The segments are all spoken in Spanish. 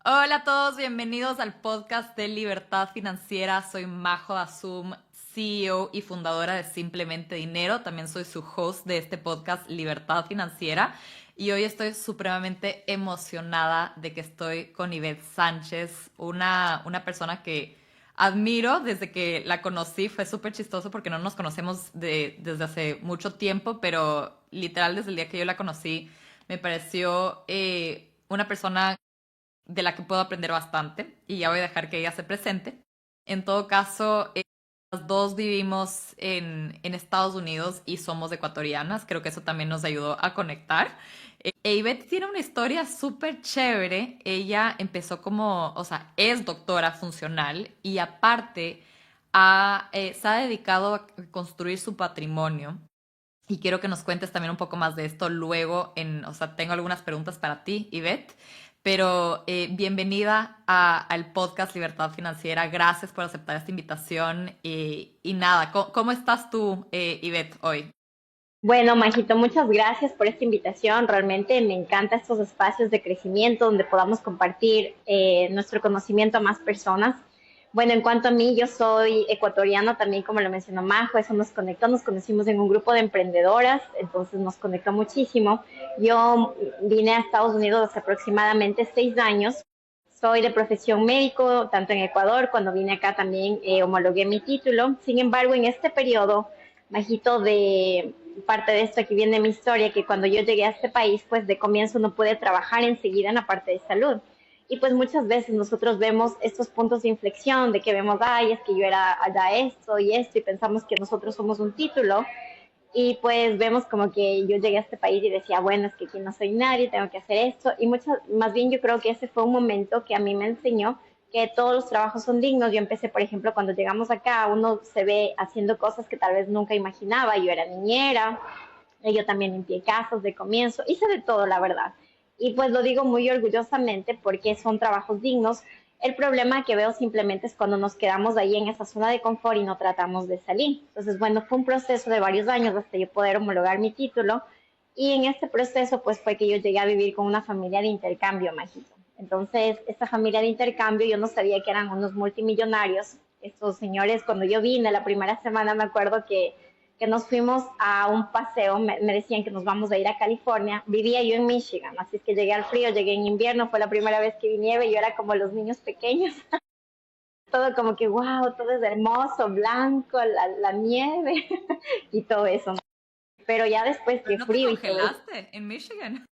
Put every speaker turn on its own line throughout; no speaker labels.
Hola a todos, bienvenidos al podcast de Libertad Financiera. Soy Majo Azum, CEO y fundadora de Simplemente Dinero. También soy su host de este podcast Libertad Financiera. Y hoy estoy supremamente emocionada de que estoy con Ivette Sánchez, una persona que admiro desde que la conocí. Fue súper chistoso porque no nos conocemos desde hace mucho tiempo, pero literal desde el día que yo la conocí me pareció una persona de la que puedo aprender bastante y ya voy a dejar que ella se presente. En todo caso, las dos vivimos en Estados Unidos y somos ecuatorianas. Creo que eso también nos ayudó a conectar. Ivette tiene una historia súper chévere. Ella empezó como, o sea, es doctora funcional y aparte se ha dedicado a construir su patrimonio. Y quiero que nos cuentes también un poco más de esto luego o sea, tengo algunas preguntas para ti, Ivette, pero bienvenida al podcast Libertad Financiera. Gracias por aceptar esta invitación y nada, ¿cómo estás tú, Ivette, hoy?
Bueno, Majito, muchas gracias por esta invitación. Realmente me encantan estos espacios de crecimiento donde podamos compartir nuestro conocimiento a más personas. Bueno, en cuanto a mí, yo soy ecuatoriana también, como lo mencionó Majo, eso nos conectó, nos conocimos en un grupo de emprendedoras, entonces nos conectó muchísimo. Yo vine a Estados Unidos hace aproximadamente 6 años. Soy de profesión médico, tanto en Ecuador, cuando vine acá también homologué mi título. Sin embargo, en este periodo, Majito, de parte de esto aquí viene mi historia, que cuando yo llegué a este país, pues de comienzo no pude trabajar enseguida en la parte de salud. Y pues muchas veces nosotros vemos estos puntos de inflexión de que vemos, ay, es que yo era allá esto, y pensamos que nosotros somos un título. Y pues vemos como que yo llegué a este país y decía, bueno, es que aquí no soy nadie, tengo que hacer esto. Y más bien yo creo que ese fue un momento que a mí me enseñó que todos los trabajos son dignos. Yo empecé, por ejemplo, cuando llegamos acá, uno se ve haciendo cosas que tal vez nunca imaginaba. Yo era niñera, yo también limpié casas de comienzo, hice de todo, la verdad. Y pues lo digo muy orgullosamente porque son trabajos dignos. El problema que veo simplemente es cuando nos quedamos ahí en esa zona de confort y no tratamos de salir. Entonces, bueno, fue un proceso de varios años hasta yo poder homologar mi título. Y en este proceso, pues fue que yo llegué a vivir con una familia de intercambio, Majito. Entonces, esta familia de intercambio, yo no sabía que eran unos multimillonarios. Estos señores, cuando yo vine la primera semana, me acuerdo que nos fuimos a un paseo, me decían que nos vamos a ir a California. Vivía yo en Michigan, así es que llegué al frío, llegué en invierno, fue la primera vez que vi nieve, yo era como los niños pequeños, todo como que wow, todo es hermoso, blanco, la nieve y todo eso. Pero ya después
¿Pero
que
no te
frío y todo eso.
congelaste en Michigan?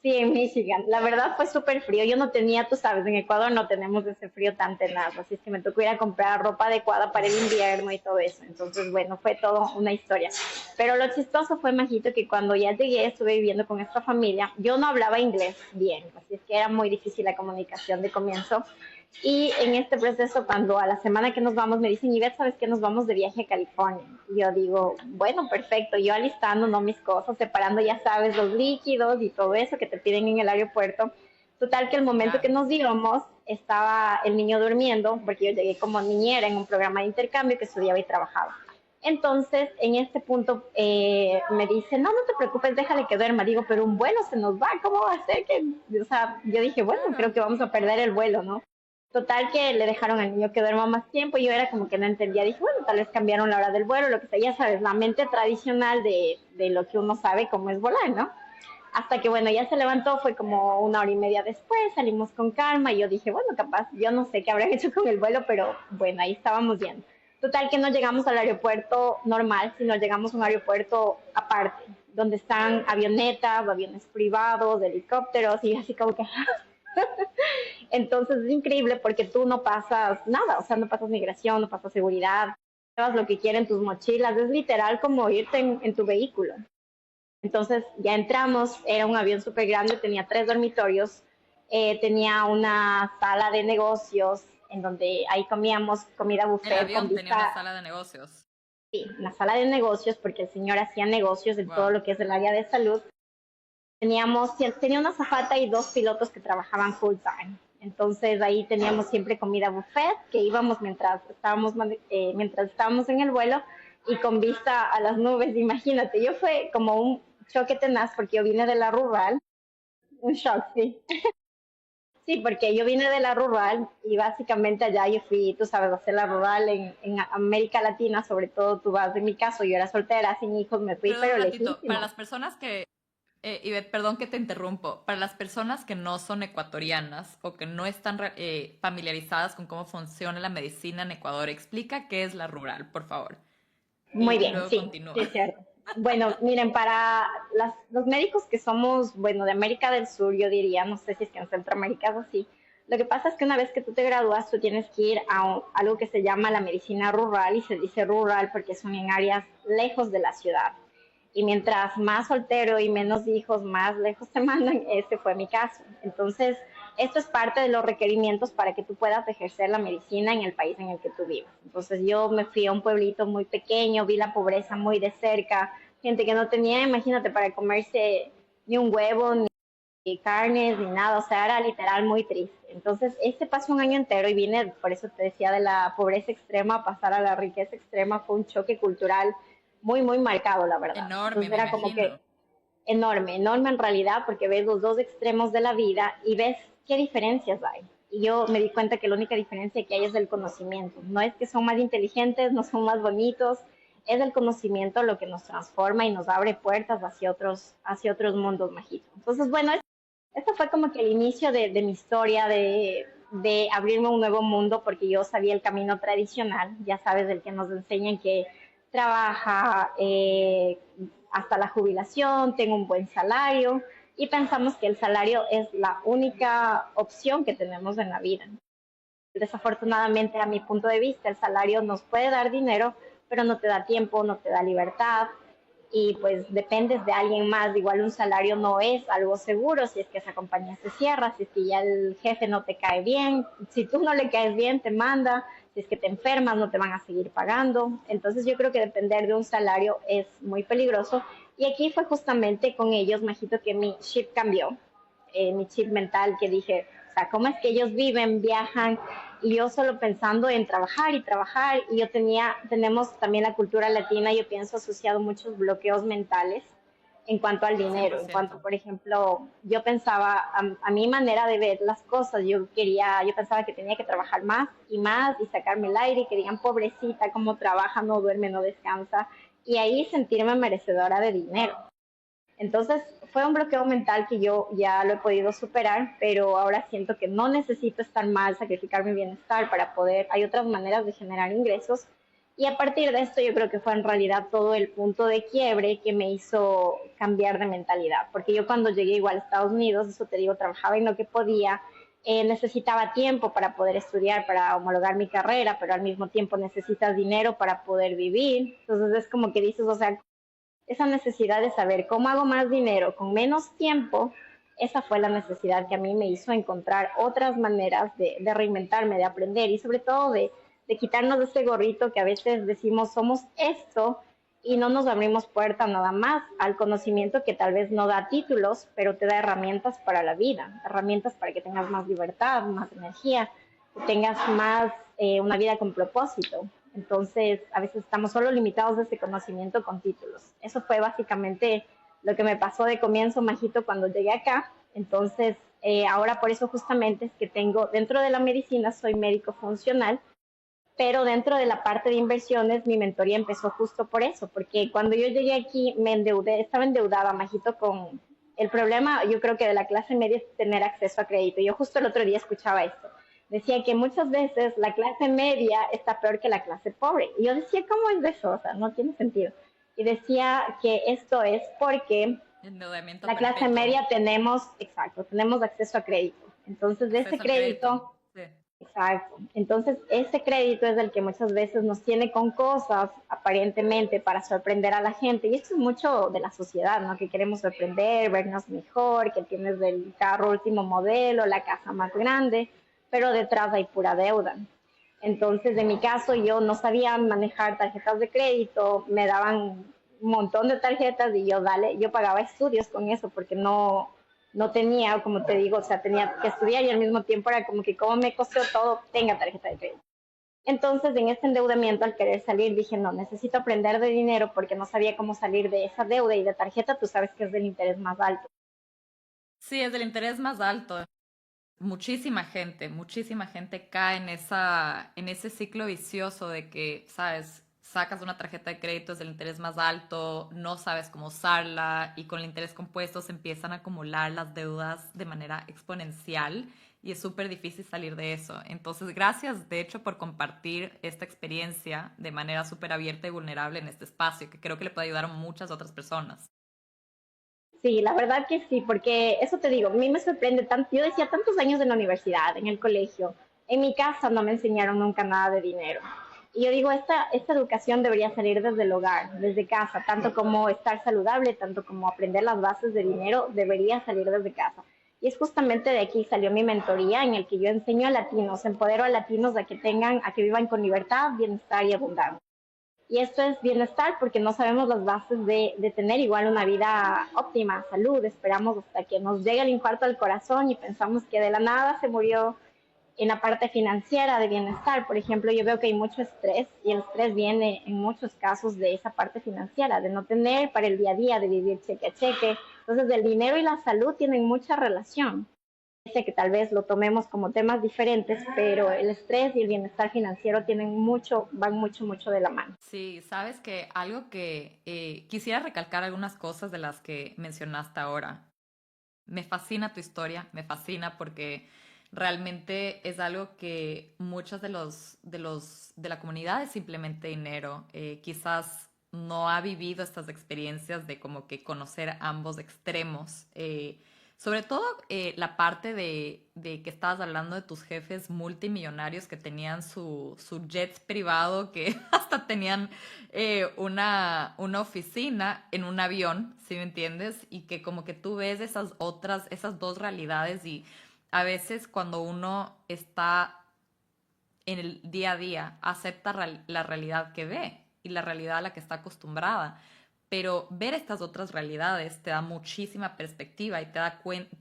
Sí, en Michigan. La verdad fue súper frío. Yo no tenía, tú sabes, en Ecuador no tenemos ese frío tan tenaz, así es que me tocó ir a comprar ropa adecuada para el invierno y todo eso. Entonces, bueno, fue todo una historia. Pero lo chistoso fue, Majito, que cuando ya llegué, estuve viviendo con esta familia, yo no hablaba inglés bien, así es que era muy difícil la comunicación de comienzo. Y en este proceso, cuando a la semana que nos vamos, me dicen, Ivette, ¿sabes qué? Nos vamos de viaje a California. Y yo digo, bueno, perfecto. Yo alistando, ¿no? Mis cosas, separando, ya sabes, los líquidos y todo eso que te piden en el aeropuerto. Total que el momento que
Claro.
nos íbamos, estaba el niño durmiendo, porque yo llegué como niñera en un programa de intercambio que estudiaba y trabajaba. Entonces, en este punto, me dice, no, no te preocupes, déjale que duerma. Digo, pero un vuelo se nos va, ¿cómo va a ser que...? O sea, yo dije, bueno, creo
Claro.
que vamos a perder el vuelo, ¿no? Total que le dejaron al niño que duerma más tiempo y yo era como que no entendía. Dije, bueno, tal vez cambiaron la hora del vuelo, lo que sea, ya sabes, la mente tradicional de lo que uno sabe cómo es volar, ¿no? Hasta que, bueno, ya se levantó, fue como una hora y media después, salimos con calma y yo dije, bueno, capaz, yo no sé qué habrán hecho con el vuelo, pero bueno, ahí estábamos bien. Total que no llegamos al aeropuerto normal, sino llegamos a un aeropuerto aparte, donde están avionetas, aviones privados, helicópteros y así como que entonces es increíble porque tú no pasas nada, o sea, no pasas migración, no pasas seguridad, llevas lo que quieren tus mochilas, es literal como irte en tu vehículo. Entonces ya entramos, era un avión súper grande, tenía 3 dormitorios, tenía una sala de negocios en donde ahí comíamos comida
El
buffet con
avión tenía una
vista,
sala de negocios.
sí, una sala de negocios porque el señor hacía negocios en todo
Wow.
lo que es el área de salud. Tenía una azafata y 2 pilotos que trabajaban full time. Entonces ahí teníamos siempre comida buffet, que íbamos mientras estábamos en el vuelo y con vista a las nubes. Imagínate, yo fue como un choque tenaz porque yo vine de la rural, un shock, sí. Sí, porque yo vine de la rural y básicamente allá yo fui, tú sabes, a hacer la rural en América Latina, sobre todo tú vas, en mi caso, yo era soltera, sin hijos, me fui,
Perdón
pero
un ratito, para
lejísimo.
las personas que, Ivette, perdón que te interrumpo, para las personas que no son ecuatorianas o que no están familiarizadas con cómo funciona la medicina en Ecuador, explica qué es la rural, por favor.
Muy
Y
bien,
luego
sí, sí
continúa.
es cierto. Bueno, miren, para los médicos que somos, bueno, de América del Sur, yo diría, no sé si es que en Centroamérica es así, lo que pasa es que una vez que tú te gradúas, tú tienes que ir a algo que se llama la medicina rural y se dice rural porque son en áreas lejos de la ciudad. Y mientras más soltero y menos hijos, más lejos te mandan, ese fue mi caso. Entonces, esto es parte de los requerimientos para que tú puedas ejercer la medicina en el país en el que tú vivas. Entonces, yo me fui a un pueblito muy pequeño, vi la pobreza muy de cerca, gente que no tenía, imagínate, para comerse ni un huevo, ni carnes, ni nada, o sea, era literal muy triste. Entonces, este pasó un año entero y vine, por eso te decía, de la pobreza extrema a pasar a la riqueza extrema, fue un choque cultural muy, muy marcado, la verdad.
Enorme,
Entonces
me
era como
imagino.
que enorme, enorme en realidad, porque ves los dos extremos de la vida y ves qué diferencias hay. Y yo me di cuenta que la única diferencia que hay es el conocimiento. No es que son más inteligentes, no son más bonitos, es el conocimiento lo que nos transforma y nos abre puertas hacia otros mundos mágicos. Entonces, bueno, esto fue como que el inicio de mi historia, de abrirme a un nuevo mundo, porque yo sabía el camino tradicional, ya sabes, el que nos enseñan que trabaja hasta la jubilación, tengo un buen salario, y pensamos que el salario es la única opción que tenemos en la vida. Desafortunadamente, a mi punto de vista, el salario nos puede dar dinero, pero no te da tiempo, no te da libertad, y pues dependes de alguien más. Igual un salario no es algo seguro si es que esa compañía se cierra, si es que ya el jefe no te cae bien, si tú no le caes bien te manda, si es que te enfermas no te van a seguir pagando. Entonces yo creo que depender de un salario es muy peligroso, y aquí fue justamente con ellos, Majito, que mi chip cambió, mi chip mental, que dije, o sea, ¿cómo es que ellos viven, viajan y yo solo pensando en trabajar y trabajar? Y tenemos también la cultura latina, yo pienso, asociado muchos bloqueos mentales en cuanto al dinero, en cuanto,
100%.
por ejemplo, yo pensaba, a mi manera de ver las cosas, yo pensaba que tenía que trabajar más y sacarme el aire, y que digan, pobrecita, cómo trabaja, no duerme, no descansa, y ahí sentirme merecedora de dinero. Entonces fue un bloqueo mental que yo ya lo he podido superar, pero ahora siento que no necesito estar mal, sacrificar mi bienestar para poder, hay otras maneras de generar ingresos. Y a partir de esto yo creo que fue en realidad todo el punto de quiebre que me hizo cambiar de mentalidad, porque yo cuando llegué igual a Estados Unidos, eso te digo, trabajaba en lo que podía, necesitaba tiempo para poder estudiar, para homologar mi carrera, pero al mismo tiempo necesitas dinero para poder vivir. Entonces es como que dices, o sea, esa necesidad de saber cómo hago más dinero con menos tiempo, esa fue la necesidad que a mí me hizo encontrar otras maneras de reinventarme, de aprender y sobre todo de quitarnos de ese gorrito que a veces decimos somos esto y no nos abrimos puerta nada más al conocimiento que tal vez no da títulos, pero te da herramientas para la vida, herramientas para que tengas más libertad, más energía, que tengas más una vida con propósito. Entonces, a veces estamos solo limitados de ese conocimiento con títulos. Eso fue básicamente lo que me pasó de comienzo, Majito, cuando llegué acá. Entonces, ahora por eso justamente es que tengo, dentro de la medicina, soy médico funcional, pero dentro de la parte de inversiones, mi mentoría empezó justo por eso, porque cuando yo llegué aquí me endeudé, estaba endeudada, Majito, con el problema, yo creo que de la clase media es tener acceso a crédito. Yo justo el otro día escuchaba esto. Decía que muchas veces la clase media está peor que la clase pobre. Y yo decía, ¿cómo es eso? O sea, no tiene sentido. Y decía que esto es porque
Endeudamiento
la clase
perpetuo.
media tenemos, exacto, tenemos acceso a crédito. Entonces, de ese
Acceso al crédito.
crédito.
Sí.
Exacto. Entonces, ese crédito es el que muchas veces nos tiene con cosas aparentemente para sorprender a la gente. Y esto es mucho de la sociedad, ¿no? Que queremos sorprender, vernos mejor, que tienes el carro último modelo, la casa más grande, pero detrás hay pura deuda. Entonces, en mi caso, yo no sabía manejar tarjetas de crédito, me daban un montón de tarjetas y yo, dale, yo pagaba estudios con eso porque no tenía, como te digo, o sea, tenía que estudiar y al mismo tiempo era como que como me costó todo, tenga tarjeta de crédito. Entonces, en este endeudamiento, al querer salir, dije, no, necesito aprender de dinero porque no sabía cómo salir de esa deuda, y de tarjeta tú sabes que es del interés más alto.
Sí, es del interés más alto. Muchísima gente cae en ese ciclo vicioso de que, sabes, sacas una tarjeta de crédito, es el interés más alto, no sabes cómo usarla y con el interés compuesto se empiezan a acumular las deudas de manera exponencial y es súper difícil salir de eso. Entonces, gracias de hecho por compartir esta experiencia de manera súper abierta y vulnerable en este espacio, que creo que le puede ayudar a muchas otras personas.
Sí, la verdad que sí, porque eso te digo, a mí me sorprende tanto, yo decía tantos años en la universidad, en el colegio, en mi casa no me enseñaron nunca nada de dinero. Y yo digo, esta educación debería salir desde el hogar, desde casa, tanto como estar saludable, tanto como aprender las bases de dinero, debería salir desde casa. Y es justamente de aquí salió mi mentoría en el que yo enseño a latinos, empodero a latinos a que tengan, a que vivan con libertad, bienestar y abundancia. Y esto es bienestar porque no sabemos las bases de tener igual una vida óptima, salud. Esperamos hasta que nos llegue el infarto al corazón y pensamos que de la nada se murió en la parte financiera de bienestar. Por ejemplo, yo veo que hay mucho estrés y el estrés viene en muchos casos de esa parte financiera, de no tener para el día a día, de vivir cheque a cheque. Entonces, el dinero y la salud tienen mucha relación. Sé que tal vez lo tomemos como temas diferentes, pero el estrés y el bienestar financiero tienen mucho, van mucho, mucho de la mano.
Sí, sabes que algo que quisiera recalcar algunas cosas de las que mencionaste ahora. Me fascina tu historia, me fascina porque realmente es algo que muchos de la comunidad de Simplemente Dinero quizás no ha vivido estas experiencias de como que conocer ambos extremos. Sobre todo la parte de que estabas hablando de tus jefes multimillonarios que tenían su jet privado, que hasta tenían una oficina en un avión, ¿sí me entiendes? Y que como que tú ves esas dos realidades y a veces cuando uno está en el día a día, acepta la realidad que ve y la realidad a la que está acostumbrada. Pero ver estas otras realidades te da muchísima perspectiva y te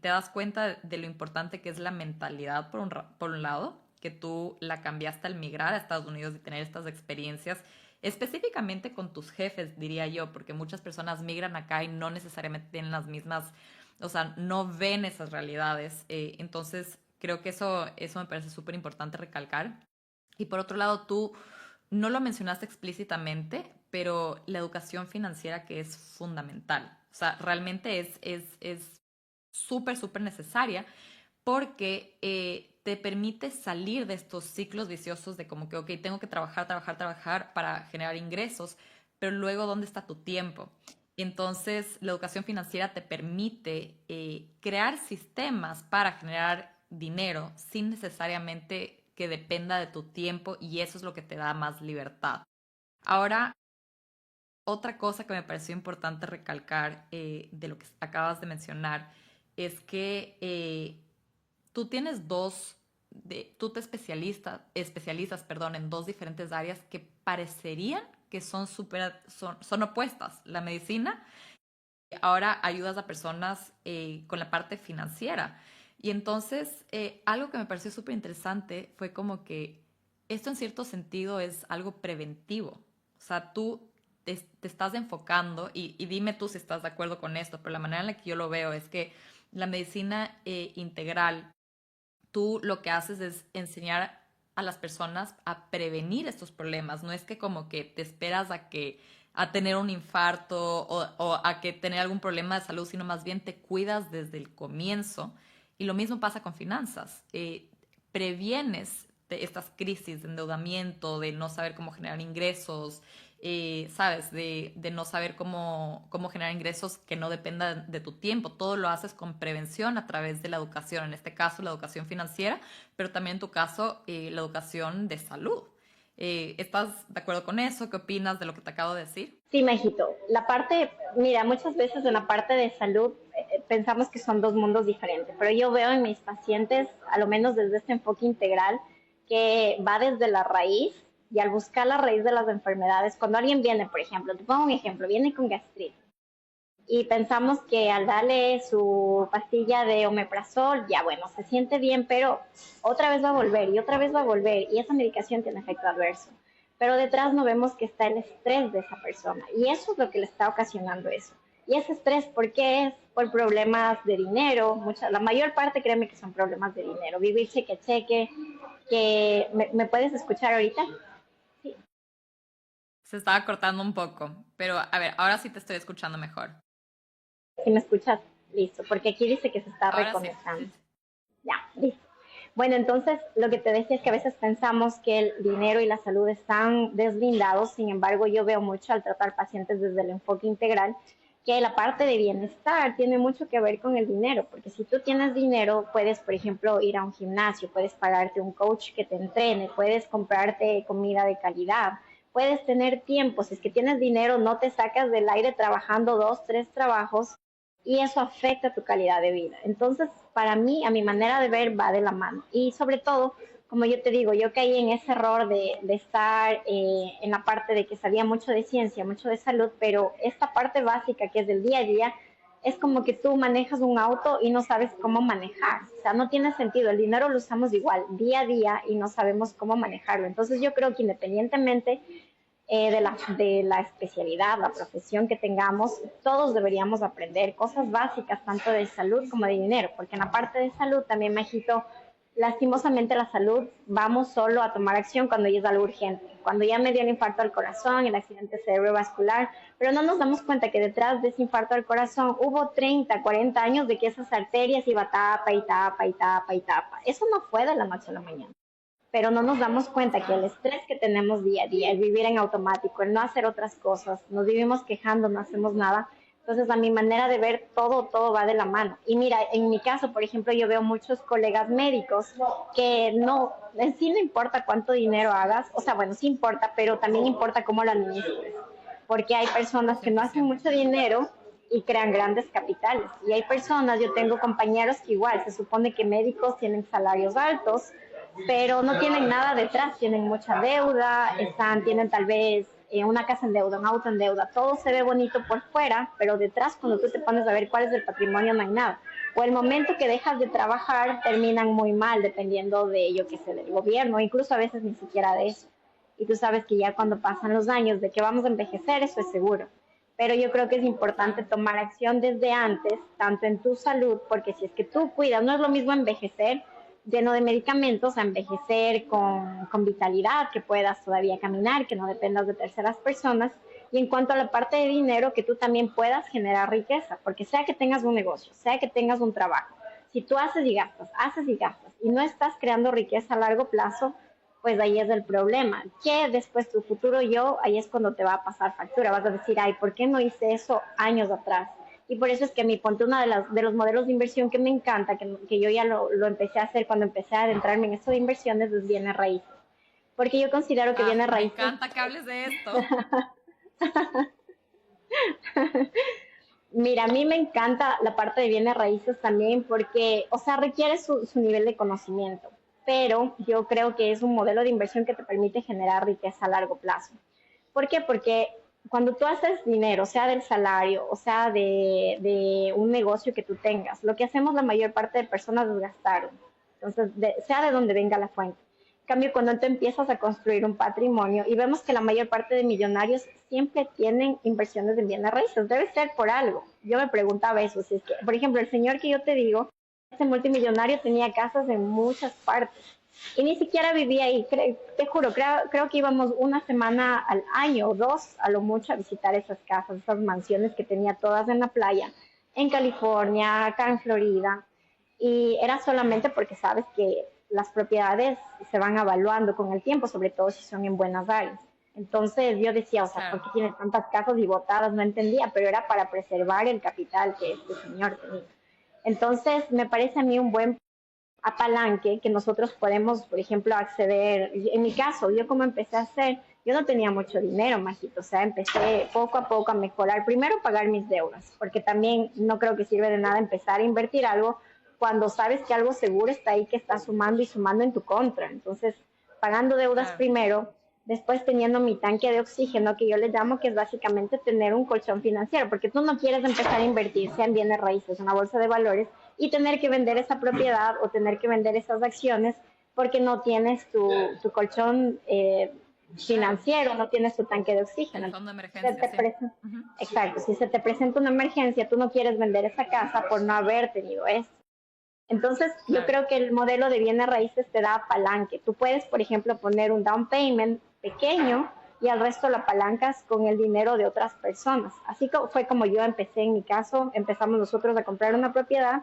das cuenta de lo importante que es la mentalidad por un lado, que tú la cambiaste al migrar a Estados Unidos y tener estas experiencias, específicamente con tus jefes, diría yo, porque muchas personas migran acá y no necesariamente tienen las mismas, o sea, no ven esas realidades. Entonces, creo que eso me parece súper importante recalcar. Y por otro lado, tú no lo mencionaste explícitamente, pero la educación financiera que es fundamental. O sea, realmente es súper necesaria porque te permite salir de estos ciclos viciosos de como que, ok, tengo que trabajar para generar ingresos, pero luego, ¿dónde está tu tiempo? Entonces, la educación financiera te permite crear sistemas para generar dinero sin necesariamente que dependa de tu tiempo y eso es lo que te da más libertad. Ahora, otra cosa que me pareció importante recalcar de lo que acabas de mencionar es que tú tienes tú te especializas, perdón, en dos diferentes áreas que parecerían que son opuestas. La medicina, ahora ayudas a personas con la parte financiera. Y entonces, algo que me pareció súper interesante fue como que esto en cierto sentido es algo preventivo. O sea, tú te estás enfocando, y dime tú si estás de acuerdo con esto, pero la manera en la que yo lo veo es que la medicina integral, tú lo que haces es enseñar a las personas a prevenir estos problemas. No es que como que te esperas a tener un infarto o a que tener algún problema de salud, sino más bien te cuidas desde el comienzo. Y lo mismo pasa con finanzas. Previenes de estas crisis de endeudamiento, de no saber cómo generar ingresos, ¿sabes? De no saber cómo generar ingresos que no dependan de tu tiempo. Todo lo haces con prevención a través de la educación, en este caso la educación financiera, pero también en tu caso la educación de salud. ¿Estás de acuerdo con eso? ¿Qué opinas de lo que te acabo de decir?
Sí, Mejito. La parte, mira, muchas veces en la parte de salud pensamos que son dos mundos diferentes, pero yo veo en mis pacientes, a lo menos desde este enfoque integral, que va desde la raíz y al buscar la raíz de las enfermedades, cuando alguien viene, por ejemplo, te pongo un ejemplo, viene con gastritis y pensamos que al darle su pastilla de omeprazol, ya bueno, se siente bien, pero otra vez va a volver y otra vez va a volver y esa medicación tiene efecto adverso. Pero detrás no vemos que está el estrés de esa persona y eso es lo que le está ocasionando eso. Y ese estrés, ¿por qué es? Por problemas de dinero, la mayor parte créeme que son problemas de dinero, vivir cheque a cheque, que me puedes escuchar ahorita. Sí,
Se estaba cortando un poco, pero a ver, ahora sí te estoy escuchando mejor.
si me escuchas, listo, porque aquí dice que se está
Ahora sí,
reconectando.
sí.
Ya, listo. Bueno, entonces lo que te decía es que a veces pensamos que el dinero y la salud están deslindados, sin embargo yo veo mucho al tratar pacientes desde el enfoque integral que la parte de bienestar tiene mucho que ver con el dinero, porque si tú tienes dinero puedes, por ejemplo, ir a un gimnasio, puedes pagarte un coach que te entrene, puedes comprarte comida de calidad, puedes tener tiempo, si es que tienes dinero no te sacas del aire trabajando 2, 3 trabajos y eso afecta tu calidad de vida. Entonces, para mí, a mi manera de ver, va de la mano. Y sobre todo, como yo te digo, yo caí en ese error de estar en la parte de que sabía mucho de ciencia, mucho de salud, pero esta parte básica que es del día a día, es como que tú manejas un auto y no sabes cómo manejar. O sea, no tiene sentido. El dinero lo usamos igual, día a día, y no sabemos cómo manejarlo. Entonces, yo creo que independientemente de la especialidad, la profesión que tengamos, todos deberíamos aprender cosas básicas, tanto de salud como de dinero, porque en la parte de salud también, Majito, lastimosamente la salud, vamos solo a tomar acción cuando ya es algo urgente, cuando ya me dio el infarto al corazón, el accidente cerebrovascular, pero no nos damos cuenta que detrás de ese infarto al corazón hubo 30, 40 años de que esas arterias iba tapa y tapa y tapa y tapa. Eso no fue de la noche a la mañana, pero no nos damos cuenta que el
Claro.
estrés que tenemos día a día, el vivir en automático, el no hacer otras cosas, nos vivimos quejando, no hacemos nada. Entonces, a mi manera de ver, todo va de la mano. Y mira, en mi caso, por ejemplo, yo veo muchos colegas médicos que no, en sí no importa cuánto dinero hagas, o sea, bueno, sí importa, pero también importa cómo lo administres. Porque hay personas que
cien
no
por
hacen
ciento
mucho dinero y crean grandes capitales. Y hay personas, yo tengo compañeros que igual, se supone que médicos tienen salarios altos, pero no tienen nada detrás, tienen mucha deuda, tienen tal vez una casa en deuda, un auto en deuda, todo se ve bonito por fuera, pero detrás cuando tú te pones a ver cuál es el patrimonio no hay nada. O el momento que dejas de trabajar terminan muy mal, dependiendo de, yo qué sé, del gobierno, incluso a veces ni siquiera de eso. Y tú sabes que ya cuando pasan los años de que vamos a envejecer, eso es seguro. Pero yo creo que es importante
Claro.
tomar acción desde antes, tanto en tu salud, porque si es que tú cuidas, no es lo mismo envejecer lleno de medicamentos a envejecer con vitalidad, que puedas todavía caminar, que no dependas de terceras personas. Y en cuanto a la parte de dinero, que tú también puedas generar riqueza, porque sea que tengas un negocio, sea que tengas un trabajo, si tú haces y gastas, y no estás creando riqueza a largo plazo, pues ahí es el problema. Que después tu futuro yo, ahí es cuando te va a pasar factura. Vas a decir, ay, ¿por qué no hice eso años atrás? Y por eso es que mi ponte una de los modelos de inversión que me encanta, que yo ya lo empecé a hacer cuando empecé a adentrarme en esto de inversiones, es bienes raíces. Porque yo considero que
Ah,
bienes
me
raíces,
encanta que hables de esto.
mira, a mí me encanta la parte de bienes raíces también porque, o sea, requiere su nivel de conocimiento, pero yo creo que es un modelo de inversión que te permite generar riqueza a largo plazo. ¿Por qué? Porque cuando tú haces dinero, sea del salario, o sea de un negocio que tú tengas, lo que hacemos la mayor parte de personas es gastarlo. Entonces, sea de donde venga la fuente. En cambio, cuando tú empiezas a construir un patrimonio y vemos que la mayor parte de millonarios siempre tienen inversiones en bienes raíces, debe ser por algo. Yo me preguntaba eso, si es que, por ejemplo, el señor que yo te digo, ese multimillonario tenía casas en muchas partes y ni siquiera vivía ahí. Te juro, creo que íbamos una semana al año o dos a lo mucho a visitar esas casas, esas mansiones que tenía todas en la playa, en California, acá en Florida. Y era solamente porque sabes que las propiedades se van evaluando con el tiempo, sobre todo si son en buenas áreas. Entonces yo decía, o sea, ¿por
Claro.
qué tiene tantas casas y botadas? No entendía, pero era para preservar el capital que este señor tenía. Entonces me parece a mí un buen apalanque que nosotros podemos, por ejemplo, acceder. En mi caso, yo como empecé a hacer, yo no tenía mucho dinero, Majito, o sea, empecé poco a poco a mejorar, primero pagar mis deudas, porque también no creo que sirve de nada empezar a invertir algo cuando sabes que algo seguro está ahí que está sumando y sumando en tu contra. Entonces, pagando deudas
Claro.
primero, después teniendo mi tanque de oxígeno, que yo le llamo, que es básicamente tener un colchón financiero, porque tú no quieres empezar a invertir, sea en bienes raíces, en una bolsa de valores, y tener que vender esa propiedad o tener que vender esas acciones porque no tienes tu colchón
Claro,
financiero, no tienes tu tanque de
el
oxígeno.
fondo de
Se
emergencia,
te
sí.
presen-
Ujú.
Exacto, si se te presenta una emergencia, tú no quieres vender esa casa por no haber tenido eso. Entonces, yo
Claro.
creo que el modelo de bienes raíces te da apalanque. Tú puedes, por ejemplo, poner un down payment pequeño y al resto lo apalancas con el dinero de otras personas. Así fue como yo empecé en mi caso. Empezamos nosotros a comprar una propiedad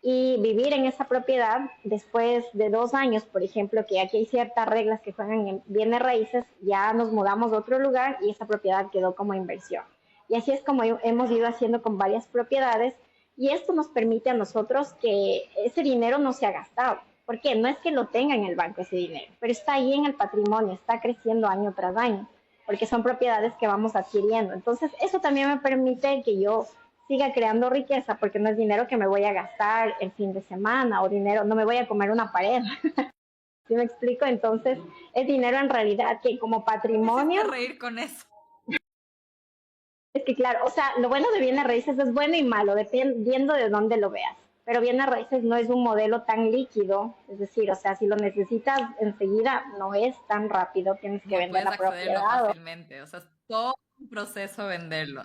y vivir en esa propiedad después de 2 años, por ejemplo, que aquí hay ciertas reglas que juegan en bienes raíces, ya nos mudamos a otro lugar y esa propiedad quedó como inversión. Y así es como hemos ido haciendo con varias propiedades y esto nos permite a nosotros que ese dinero no se ha gastado. ¿Por qué? No es que lo tenga en el banco ese dinero, pero está ahí en el patrimonio, está creciendo año tras año, porque son propiedades que vamos adquiriendo. Entonces, eso también me permite que yo siga creando riqueza, porque no es dinero que me voy a gastar el fin de semana o dinero, no me voy a comer una pared. ¿Sí me explico? Entonces, es dinero en realidad que como
Me hiciste
patrimonio,
reír con eso.
es que claro, o sea, lo bueno de bienes raíces es bueno y malo, dependiendo de dónde lo veas. Pero bienes raíces no es un modelo tan líquido, es decir, o sea, si lo necesitas enseguida, no es tan rápido, tienes que
No
vender
puedes
la
accederlo
propiedad.
fácilmente. O sea, es todo un proceso venderlo.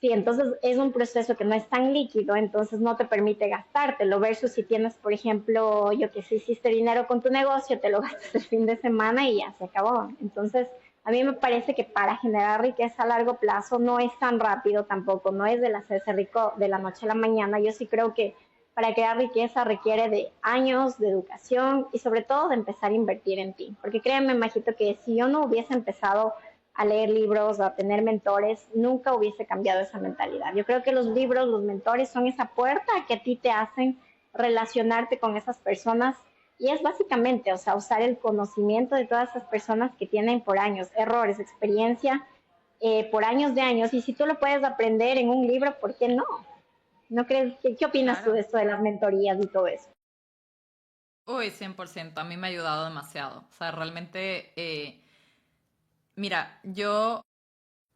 Sí, entonces es un proceso que no es tan líquido, entonces no te permite gastártelo, versus si tienes, por ejemplo, yo que sé, hiciste dinero con tu negocio, te lo gastas el fin de semana y ya se acabó. Entonces, a mí me parece que para generar riqueza a largo plazo no es tan rápido tampoco, no es de hacerse rico de la noche a la mañana. Yo sí creo que para crear riqueza requiere de años de educación y sobre todo de empezar a invertir en ti. Porque créanme, Majito, que si yo no hubiese empezado a leer libros, a tener mentores, nunca hubiese cambiado esa mentalidad. Yo creo que los libros, los mentores son esa puerta que a ti te hacen relacionarte con esas personas y es básicamente, o sea, usar el conocimiento de todas esas personas que tienen por años errores, experiencia, por años de años. Y si tú lo puedes aprender en un libro, ¿por qué no? ¿No crees? ¿Qué opinas tú de
Claro.
esto de las mentorías y todo eso?
Uy, 100%. A mí me ha ayudado demasiado. O sea, realmente, mira, yo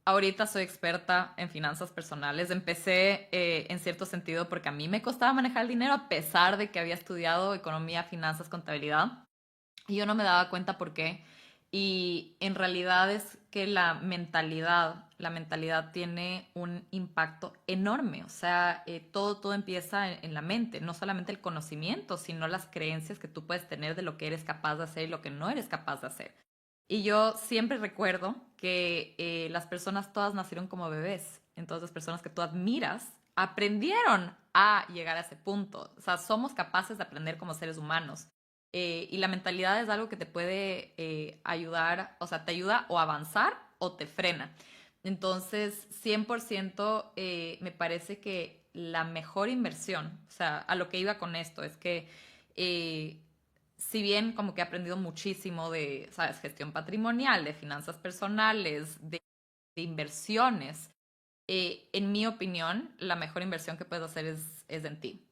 ahorita soy experta en finanzas personales. Empecé en cierto sentido porque a mí me costaba manejar el dinero a pesar de que había estudiado economía, finanzas, contabilidad. Y yo no me daba cuenta por qué. Y en realidad es que la mentalidad tiene un impacto enorme. O sea, todo empieza en la mente. No solamente el conocimiento, sino las creencias que tú puedes tener de lo que eres capaz de hacer y lo que no eres capaz de hacer. Y yo siempre recuerdo que las personas todas nacieron como bebés. Entonces las personas que tú admiras aprendieron a llegar a ese punto. O sea, somos capaces de aprender como seres humanos. Y la mentalidad es algo que te puede ayudar, o sea, te ayuda o a avanzar o te frena. Entonces, 100% me parece que la mejor inversión, o sea, a lo que iba con esto, es que eh, si bien como que he aprendido muchísimo de, ¿sabes? Gestión patrimonial, de finanzas personales, de inversiones, en mi opinión, la mejor inversión que puedes hacer es en ti.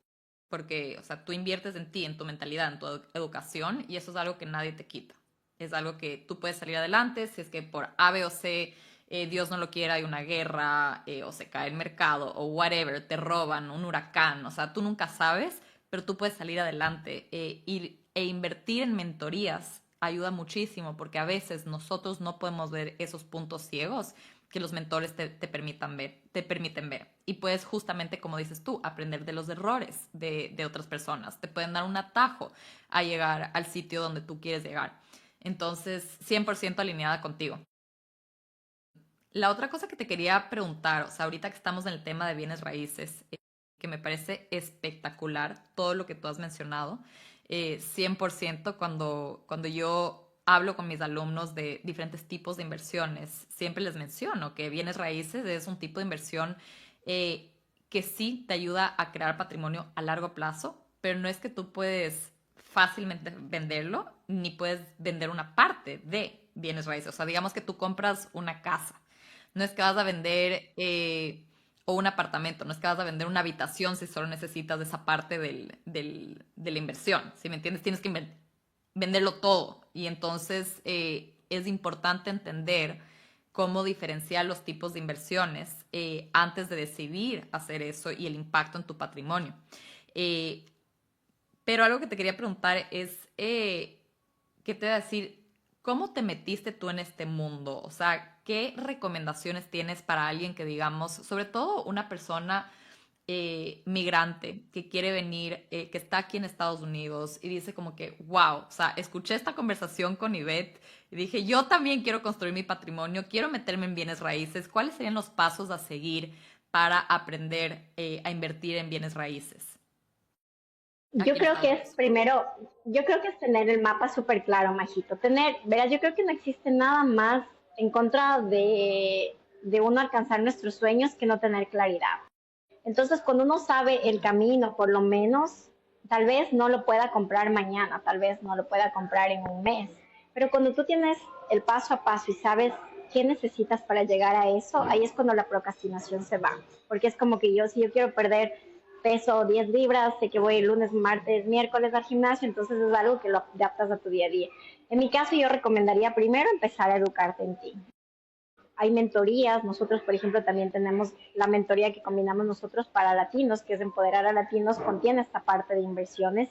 Porque, o sea, tú inviertes en ti, en tu mentalidad, en tu educación, y eso es algo que nadie te quita. Es algo que tú puedes salir adelante si es que por A, B o C, Dios no lo quiera, hay una guerra, o se cae el mercado, o whatever, te roban, un huracán, o sea, tú nunca sabes, pero tú puedes salir adelante. E invertir en mentorías ayuda muchísimo, porque a veces nosotros no podemos ver esos puntos ciegos que los mentores te permitan ver, te permiten ver. Y puedes justamente, como dices tú, aprender de los errores de otras personas. Te pueden dar un atajo a llegar al sitio donde tú quieres llegar. Entonces, 100% alineada contigo. La otra cosa que te quería preguntar, o sea, ahorita que estamos en el tema de bienes raíces, que me parece espectacular todo lo que tú has mencionado, 100% cuando yo hablo con mis alumnos de diferentes tipos de inversiones, siempre les menciono que bienes raíces es un tipo de inversión eh, que sí te ayuda a crear patrimonio a largo plazo, pero no es que tú puedes fácilmente venderlo, ni puedes vender una parte de bienes raíces. O sea, digamos que tú compras una casa, no es que vas a vender o un apartamento, no es que vas a vender una habitación si solo necesitas esa parte de la inversión. ¿Sí me entiendes? Tienes que venderlo todo. Y entonces es importante entender cómo diferenciar los tipos de inversiones antes de decidir hacer eso y el impacto en tu patrimonio. Pero algo que te quería preguntar es, ¿qué te va a decir? ¿cómo te metiste tú en este mundo? O sea, ¿qué recomendaciones tienes para alguien que, digamos, sobre todo una persona migrante que quiere venir, que está aquí en Estados Unidos y dice como que, wow, o sea, escuché esta conversación con Ivette y dije, yo también quiero construir mi patrimonio, quiero meterme en bienes raíces. ¿Cuáles serían los pasos a seguir para aprender a invertir en bienes raíces
Yo
aquí en
creo
Estados
que es
Unidos?
primero, yo creo que es tener el mapa súper claro, Majito. Verás, yo creo que no existe nada más en contra de uno alcanzar nuestros sueños que no tener claridad. Entonces, cuando uno sabe el camino, por lo menos, tal vez no lo pueda comprar mañana, tal vez no lo pueda comprar en un mes, pero cuando tú tienes el paso a paso y sabes qué necesitas para llegar a eso, ahí es cuando la procrastinación se va, porque es como que si yo quiero perder peso 10 libras, sé que voy el lunes, martes, miércoles al gimnasio, entonces es algo que lo adaptas a tu día a día. En mi caso, yo recomendaría primero empezar a educarte en ti. Hay mentorías, nosotros por ejemplo también tenemos la mentoría que combinamos nosotros para latinos, que es empoderar a latinos, contiene esta parte de inversiones.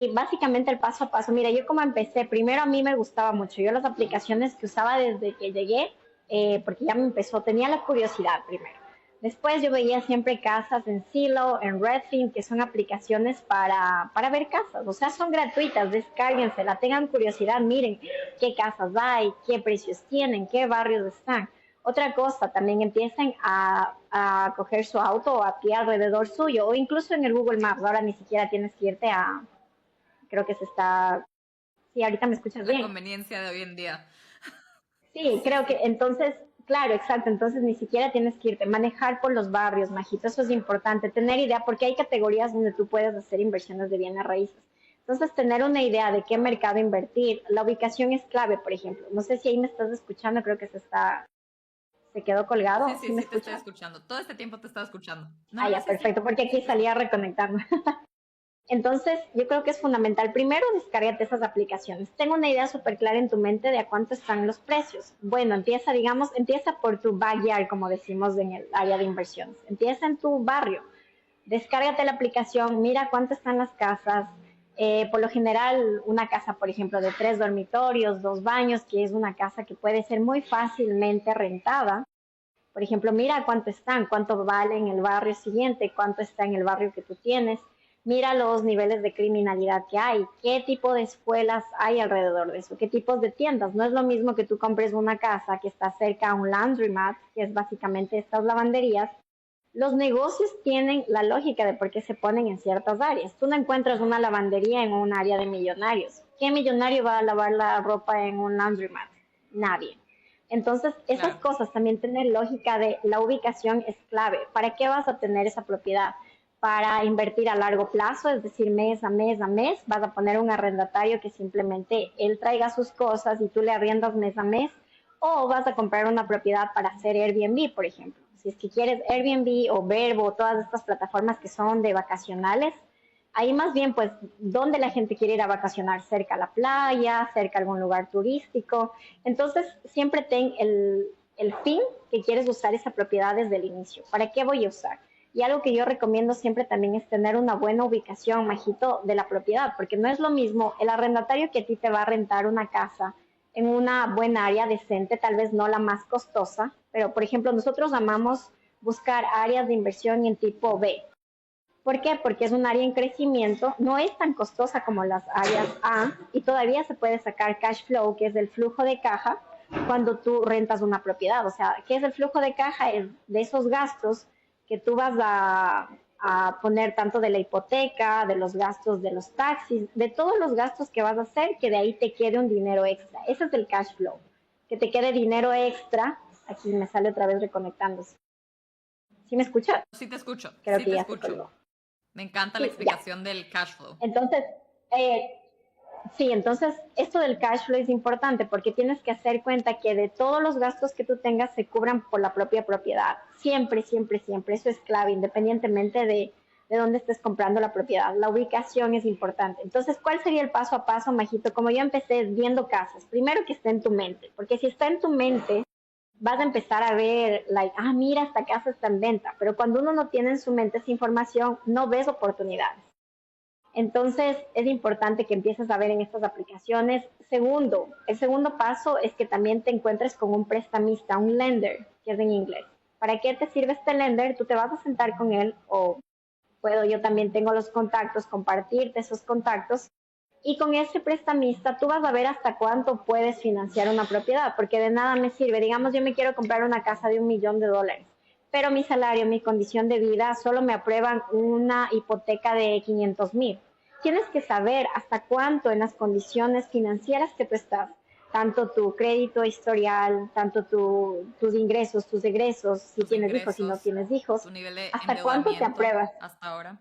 Y básicamente el paso a paso, mira, yo como empecé, primero a mí me gustaba mucho, yo las aplicaciones que usaba desde que llegué, porque ya me empezó, tenía la curiosidad primero. Después yo veía siempre casas en Zillow, en Redfin, que son aplicaciones para ver casas, o sea, son gratuitas, descárguensela, tengan curiosidad, miren qué casas hay, qué precios tienen, qué barrios están. Otra cosa, también empiecen a coger su auto o a pie alrededor suyo, o incluso en el Google Maps, ahora ni siquiera tienes que irte a, creo que se está, sí, ahorita me escuchas
La
bien.
conveniencia de hoy en día.
Sí,
Sí,
creo que
sí.
entonces, claro, exacto, entonces ni siquiera tienes que irte, manejar por los barrios, Majito, eso es importante, tener idea, porque hay categorías donde tú puedes hacer inversiones de bienes raíces. Entonces, tener una idea de qué mercado invertir, la ubicación es clave, por ejemplo. No sé si ahí me estás escuchando, creo que se quedó
Sí,
colgado, ¿sí
sí,
me
sí, te estoy
escuchas?
escuchando. Todo este tiempo te estaba escuchando. No,
Ah,
no,
ya,
sí, sí,
perfecto, porque
sí
aquí
te
salí a
escucho.
reconectarme. Entonces, yo creo que es fundamental. Primero, descárgate esas aplicaciones. Tengo una idea súper clara en tu mente de a cuánto están los precios. Bueno, empieza por tu backyard, como decimos en el área de inversiones. Empieza en tu barrio. Descárgate la aplicación, mira cuánto están las casas. Por lo general, una casa, por ejemplo, de 3 dormitorios, 2 baños, que es una casa que puede ser muy fácilmente rentada. Por ejemplo, mira cuánto están, cuánto vale en el barrio siguiente, cuánto está en el barrio que tú tienes. Mira los niveles de criminalidad que hay, qué tipo de escuelas hay alrededor de eso, qué tipos de tiendas. No es lo mismo que tú compres una casa que está cerca a un laundromat, que es básicamente estas lavanderías. Los negocios tienen la lógica de por qué se ponen en ciertas áreas. Tú no encuentras una lavandería en un área de millonarios. ¿Qué millonario va a lavar la ropa en un laundromat? Nadie. Entonces, esas
Claro.
cosas, también tener lógica de la ubicación es clave. ¿Para qué vas a tener esa propiedad? Para invertir a largo plazo, es decir, mes a mes a mes, vas a poner un arrendatario que simplemente él traiga sus cosas y tú le arriendas mes a mes, o vas a comprar una propiedad para hacer Airbnb, por ejemplo. Si es que quieres Airbnb o Verbo, todas estas plataformas que son de vacacionales, ahí más bien, pues, ¿dónde la gente quiere ir a vacacionar? Cerca a la playa, cerca a algún lugar turístico. Entonces, siempre ten el fin que quieres usar esa propiedad desde el inicio. ¿Para qué voy a usar? Y algo que yo recomiendo siempre también es tener una buena ubicación, Majito, de la propiedad, porque no es lo mismo el arrendatario que a ti te va a rentar una casa en una buena área decente, tal vez no la más costosa, pero por ejemplo nosotros amamos buscar áreas de inversión en tipo B. ¿Por qué? Porque es un área en crecimiento, no es tan costosa como las áreas A y todavía se puede sacar cash flow, que es el flujo de caja, cuando tú rentas una propiedad. O sea, ¿qué es el flujo de caja? Es de esos gastos que tú vas a poner tanto de la hipoteca, de los gastos de los taxis, de todos los gastos que vas a hacer, que de ahí te quede un dinero extra. Ese es el cash flow, que te quede dinero extra. Aquí me sale otra vez reconectándose. ¿Sí me escucha?
Sí te escucho,
Creo
sí
que
te
ya se
escucho.
colgó.
Me encanta la
Sí, ya.
explicación del cash flow.
Entonces, eh, sí, entonces esto del cash flow es importante porque tienes que hacer cuenta que de todos los gastos que tú tengas se cubran por la propia propiedad. Siempre, siempre, siempre. Eso es clave, independientemente de dónde estés comprando la propiedad. La ubicación es importante. Entonces, ¿cuál sería el paso a paso, Majito? Como yo empecé viendo casas, primero que esté en tu mente, porque si está en tu mente, vas a empezar a ver, like, mira, esta casa está en venta, pero cuando uno no tiene en su mente esa información, no ves oportunidades. Entonces, es importante que empieces a ver en estas aplicaciones. Segundo, el segundo paso es que también te encuentres con un prestamista, un lender, que es en inglés. ¿Para qué te sirve este lender? Tú te vas a sentar con él o puedo, yo también tengo los contactos, compartirte esos contactos y con ese prestamista tú vas a ver hasta cuánto puedes financiar una propiedad, porque de nada me sirve. Digamos, yo me quiero comprar una casa de $1 millón, pero mi salario, mi condición de vida, solo me aprueban una hipoteca de 500,000. Tienes que saber hasta cuánto en las condiciones financieras que tú estás, tanto tu crédito historial, tanto tus ingresos, tus egresos, si
Tus
tienes hijos, si no
ingresos,
tienes hijos,
tu nivel de
hasta cuánto te
endeudamiento
apruebas.
hasta ahora.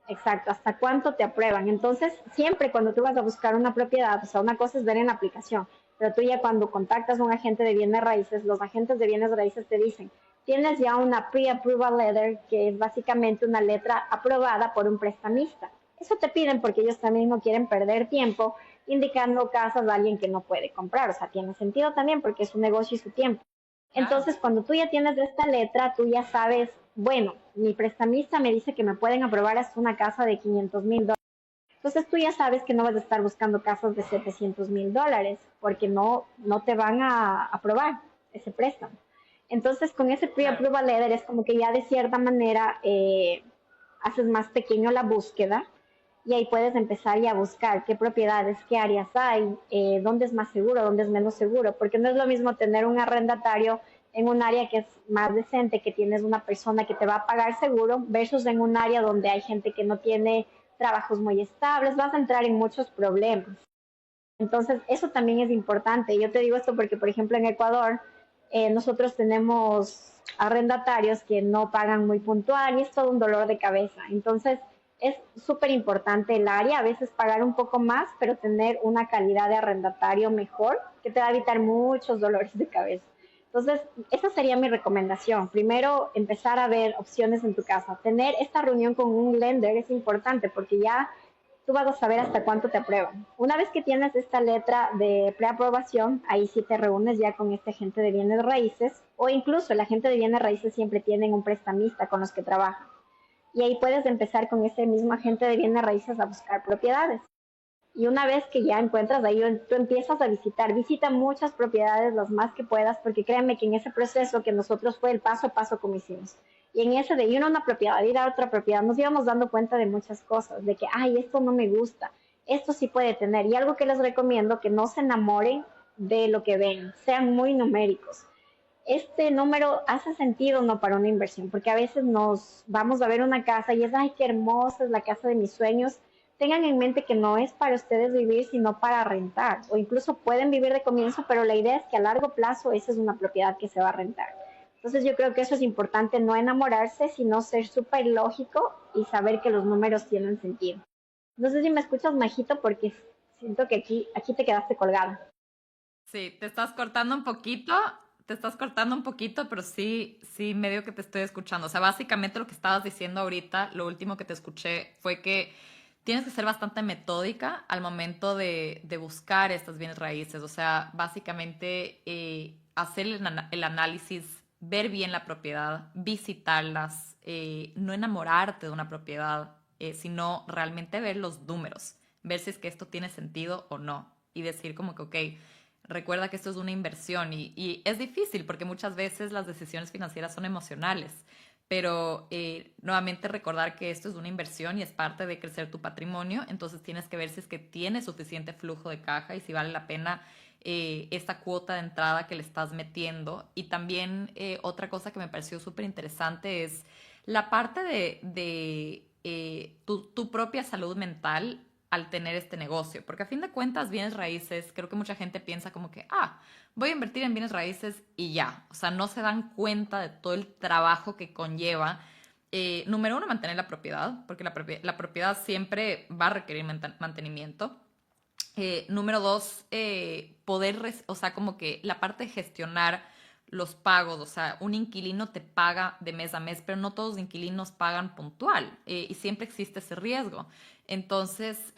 Exacto, hasta cuánto te aprueban. Entonces, siempre cuando tú vas a buscar una propiedad, o sea, una cosa es ver en la aplicación, pero tú ya cuando contactas a un agente de bienes raíces, los agentes de bienes raíces te dicen, tienes ya una pre-approval letter, que es básicamente una letra aprobada por un prestamista. Eso te piden porque ellos también no quieren perder tiempo indicando casas a alguien que no puede comprar. O sea, tiene sentido también porque es su negocio y su tiempo.
Claro.
Entonces, cuando tú ya tienes esta letra, tú ya sabes, bueno, mi prestamista me dice que me pueden aprobar hasta una casa de $500,000. Entonces tú ya sabes que no vas a estar buscando casas de $700,000 porque no te van a aprobar ese préstamo. Entonces, con ese
Claro.
pre-approval letter es como que ya de cierta manera haces más pequeño la búsqueda y ahí puedes empezar ya a buscar qué propiedades, qué áreas hay, dónde es más seguro, dónde es menos seguro, porque no es lo mismo tener un arrendatario en un área que es más decente, que tienes una persona que te va a pagar seguro, versus en un área donde hay gente que no tiene trabajos muy estables, vas a entrar en muchos problemas. Entonces, eso también es importante. Yo te digo esto porque, por ejemplo, en Ecuador, nosotros tenemos arrendatarios que no pagan muy puntual y es todo un dolor de cabeza. Entonces, es súper importante el área, a veces pagar un poco más, pero tener una calidad de arrendatario mejor, que te va a evitar muchos dolores de cabeza. Entonces, esa sería mi recomendación. Primero, empezar a ver opciones en tu casa. Tener esta reunión con un lender es importante porque ya tú vas a saber hasta cuánto te aprueban. Una vez que tienes esta letra de preaprobación, ahí sí te reúnes ya con este agente de bienes raíces o incluso el agente de bienes raíces siempre tienen un prestamista con los que trabajan. Y ahí puedes empezar con ese mismo agente de bienes raíces a buscar propiedades. Y una vez que ya encuentras ahí, tú empiezas a visitar, visita muchas propiedades, las más que puedas, porque créanme que en ese proceso que nosotros fue el paso a paso como hicimos. Y en ese de ir a una propiedad, ir a otra propiedad, nos íbamos dando cuenta de muchas cosas, de que, ay, esto no me gusta, esto sí puede tener. Y algo que les recomiendo, que no se enamoren de lo que ven, sean muy numéricos. Este número hace sentido no para una inversión, porque a veces nos vamos a ver una casa y es, ay, qué hermosa es la casa de mis sueños. Tengan en mente que no es para ustedes vivir, sino para rentar, o incluso pueden vivir de comienzo, pero la idea es que a largo plazo esa es una propiedad que se va a rentar. Entonces yo creo que eso es importante, no enamorarse, sino ser súper lógico y saber que los números tienen sentido. No sé si me escuchas, Majito, porque siento que aquí te quedaste colgada.
Sí, te estás cortando un poquito, pero sí, sí, medio que te estoy escuchando. O sea, básicamente lo que estabas diciendo ahorita, lo último que te escuché fue que tienes que ser bastante metódica al momento de buscar estas bienes raíces. O sea, básicamente hacer el análisis, ver bien la propiedad, visitarlas, no enamorarte de una propiedad, sino realmente ver los números, ver si es que esto tiene sentido o no. Y decir como que, ok, recuerda que esto es una inversión y es difícil porque muchas veces las decisiones financieras son emocionales, pero nuevamente recordar que esto es una inversión y es parte de crecer tu patrimonio, entonces tienes que ver si es que tienes suficiente flujo de caja y si vale la pena esta cuota de entrada que le estás metiendo. Y también otra cosa que me pareció súper interesante es la parte de tu propia salud mental al tener este negocio, porque a fin de cuentas bienes raíces, creo que mucha gente piensa como que, voy a invertir en bienes raíces y ya, o sea, no se dan cuenta de todo el trabajo que conlleva. Número uno, mantener la propiedad, porque la propiedad siempre va a requerir mantenimiento. Número dos, o sea, como que la parte de gestionar los pagos, o sea, un inquilino te paga de mes a mes, pero no todos los inquilinos pagan puntual y siempre existe ese riesgo. Entonces,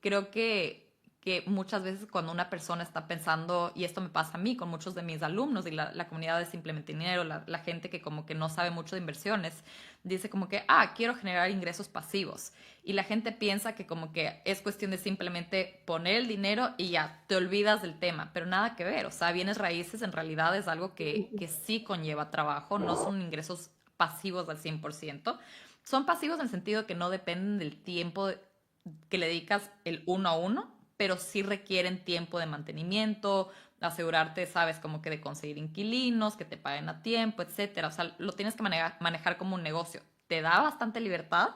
creo que que muchas veces cuando una persona está pensando, y esto me pasa a mí con muchos de mis alumnos y la comunidad de Simplemente Dinero, la gente que como que no sabe mucho de inversiones, dice como que, quiero generar ingresos pasivos. Y la gente piensa que como que es cuestión de simplemente poner el dinero y ya, te olvidas del tema, pero nada que ver. O sea, bienes raíces en realidad es algo que sí conlleva trabajo, no son ingresos pasivos al 100%. Son pasivos en el sentido que no dependen del tiempo que le dedicas el uno a uno, pero sí requieren tiempo de mantenimiento, asegurarte, sabes, como que de conseguir inquilinos, que te paguen a tiempo, etcétera. O sea, lo tienes que manejar como un negocio. Te da bastante libertad,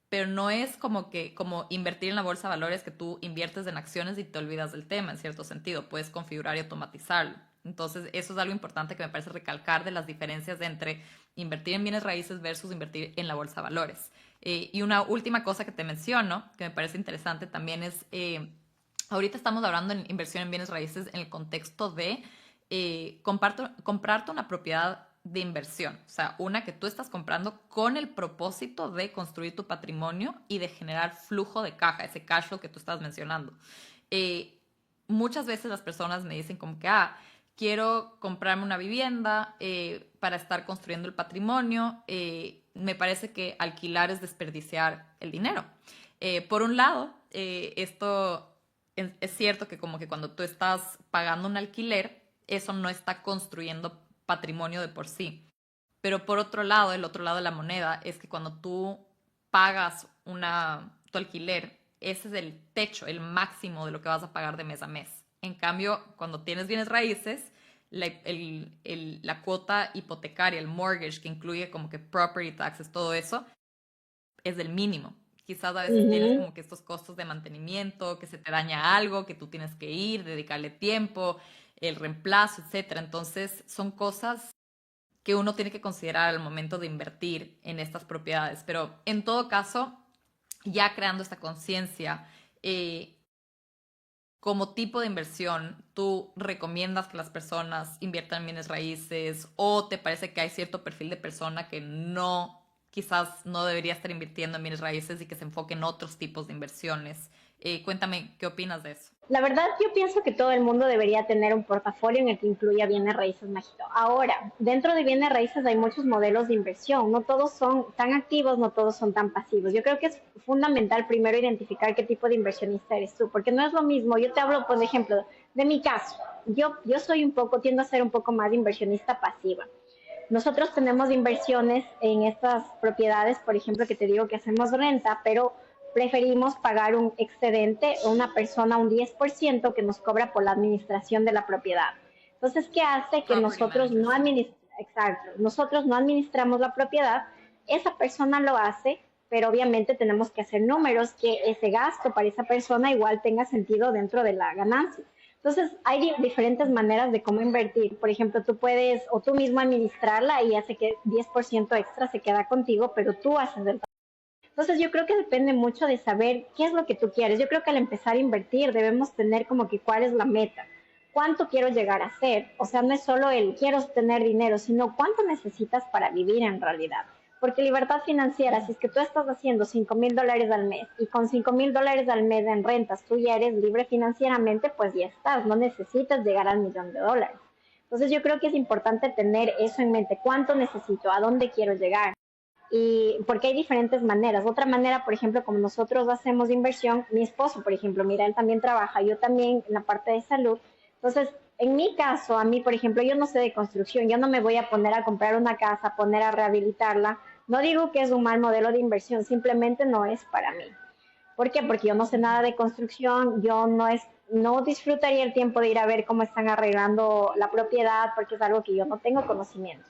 pero no es como que como invertir en la bolsa de valores que tú inviertes en acciones y te olvidas del tema, en cierto sentido. Puedes configurar y automatizarlo. Entonces, eso es algo importante que me parece recalcar de las diferencias entre invertir en bienes raíces versus invertir en la bolsa de valores. Y una última cosa que te menciono, que me parece interesante también es, ahorita estamos hablando en inversión en bienes raíces en el contexto de comprarte una propiedad de inversión, o sea, una que tú estás comprando con el propósito de construir tu patrimonio y de generar flujo de caja, ese cash flow que tú estás mencionando. Muchas veces las personas me dicen como que, quiero comprarme una vivienda para estar construyendo el patrimonio. Me parece que alquilar es desperdiciar el dinero. Por un lado, esto es cierto que como que cuando tú estás pagando un alquiler, eso no está construyendo patrimonio de por sí. Pero por otro lado, el otro lado de la moneda es que cuando tú pagas tu alquiler, ese es el techo, el máximo de lo que vas a pagar de mes a mes. En cambio, cuando tienes bienes raíces, la cuota hipotecaria, el mortgage, que incluye como que property taxes, todo eso, es del mínimo. Quizás a veces tienes como que estos costos de mantenimiento, que se te daña algo, que tú tienes que ir, dedicarle tiempo, el reemplazo, etcétera. Entonces, son cosas que uno tiene que considerar al momento de invertir en estas propiedades. Pero en todo caso, ya creando esta conciencia, como tipo de inversión, ¿tú recomiendas que las personas inviertan en bienes raíces o te parece que hay cierto perfil de persona que no, quizás no debería estar invirtiendo en bienes raíces y que se enfoque en otros tipos de inversiones? Cuéntame, ¿qué opinas de eso?
La verdad, yo pienso que todo el mundo debería tener un portafolio en el que incluya bienes raíces, Majito. Ahora, dentro de bienes raíces hay muchos modelos de inversión. No todos son tan activos, no todos son tan pasivos. Yo creo que es fundamental primero identificar qué tipo de inversionista eres tú, porque no es lo mismo. Yo te hablo, por ejemplo, de mi caso. Yo tiendo a ser un poco más inversionista pasiva. Nosotros tenemos inversiones en estas propiedades, por ejemplo, que te digo que hacemos renta, pero preferimos pagar un excedente o una persona un 10% que nos cobra por la administración de la propiedad. Entonces, ¿qué hace? Que
Property manager, sí.
nosotros no administramos la propiedad, esa persona lo hace, pero obviamente tenemos que hacer números que ese gasto para esa persona igual tenga sentido dentro de la ganancia. Entonces, hay diferentes maneras de cómo invertir. Por ejemplo, tú puedes o tú mismo administrarla y hace que 10% extra se queda contigo, pero tú haces el. Entonces, yo creo que depende mucho de saber qué es lo que tú quieres. Yo creo que al empezar a invertir debemos tener como que cuál es la meta. ¿Cuánto quiero llegar a ser? O sea, no es solo el quiero tener dinero, sino cuánto necesitas para vivir en realidad. Porque libertad financiera, si es que tú estás haciendo $5,000 al mes y con $5,000 al mes en rentas tú ya eres libre financieramente, pues ya estás, no necesitas llegar al $1,000,000. Entonces yo creo que es importante tener eso en mente, cuánto necesito, a dónde quiero llegar. Y porque hay diferentes maneras. Otra manera, por ejemplo, como nosotros hacemos inversión, mi esposo, por ejemplo, mira, él también trabaja, yo también en la parte de salud. Entonces, en mi caso, a mí, por ejemplo, yo no sé de construcción, yo no me voy a poner a comprar una casa, poner a rehabilitarla. No digo que es un mal modelo de inversión, simplemente no es para mí. ¿Por qué? Porque yo no sé nada de construcción, no disfrutaría el tiempo de ir a ver cómo están arreglando la propiedad, porque es algo que yo no tengo conocimiento.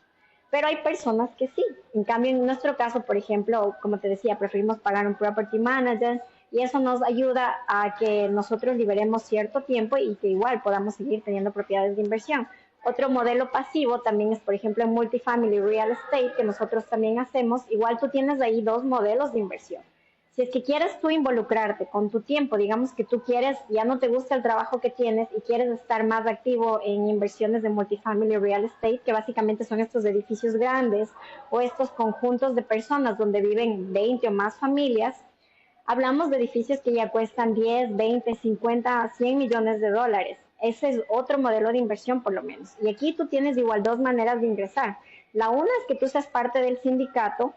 Pero hay personas que sí. En cambio, en nuestro caso, por ejemplo, como te decía, preferimos pagar un property manager y eso nos ayuda a que nosotros liberemos cierto tiempo y que igual podamos seguir teniendo propiedades de inversión. Otro modelo pasivo también es, por ejemplo, en multifamily real estate, que nosotros también hacemos. Igual tú tienes ahí dos modelos de inversión. Si es que quieres tú involucrarte con tu tiempo, digamos que tú quieres, ya no te gusta el trabajo que tienes y quieres estar más activo en inversiones de multifamily real estate, que básicamente son estos edificios grandes o estos conjuntos de personas donde viven 20 o más familias, Hablamos de edificios que ya cuestan 10, 20, 50, 100 millones de dólares. Ese es otro modelo de inversión por lo menos. Y aquí tú tienes igual dos maneras de ingresar. La una es que tú seas parte del sindicato,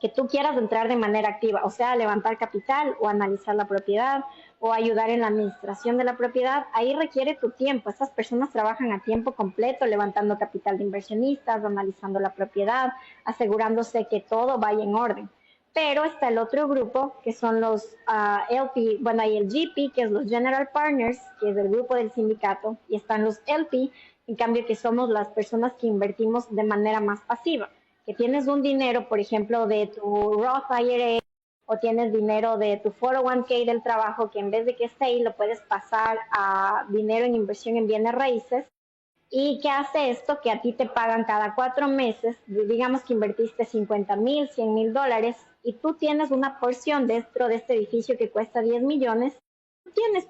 que tú quieras entrar de manera activa, o sea, levantar capital o analizar la propiedad o ayudar en la administración de la propiedad. Ahí requiere tu tiempo. Estas personas trabajan a tiempo completo levantando capital de inversionistas, analizando la propiedad, asegurándose que todo vaya en orden. Pero está el otro grupo, que son los LP, bueno, hay el GP, que es los General Partners, que es el grupo del sindicato, y están los LP, en cambio que somos las personas que invertimos de manera más pasiva, que tienes un dinero, por ejemplo, de tu Roth IRA, o tienes dinero de tu 401k del trabajo, que en vez de que esté ahí, lo puedes pasar a dinero en inversión en bienes raíces. ¿Y qué hace esto? Que a ti te pagan cada 4 meses, digamos que invertiste 50,000, 100,000 dólares, y tú tienes una porción dentro de este edificio que cuesta 10 millones,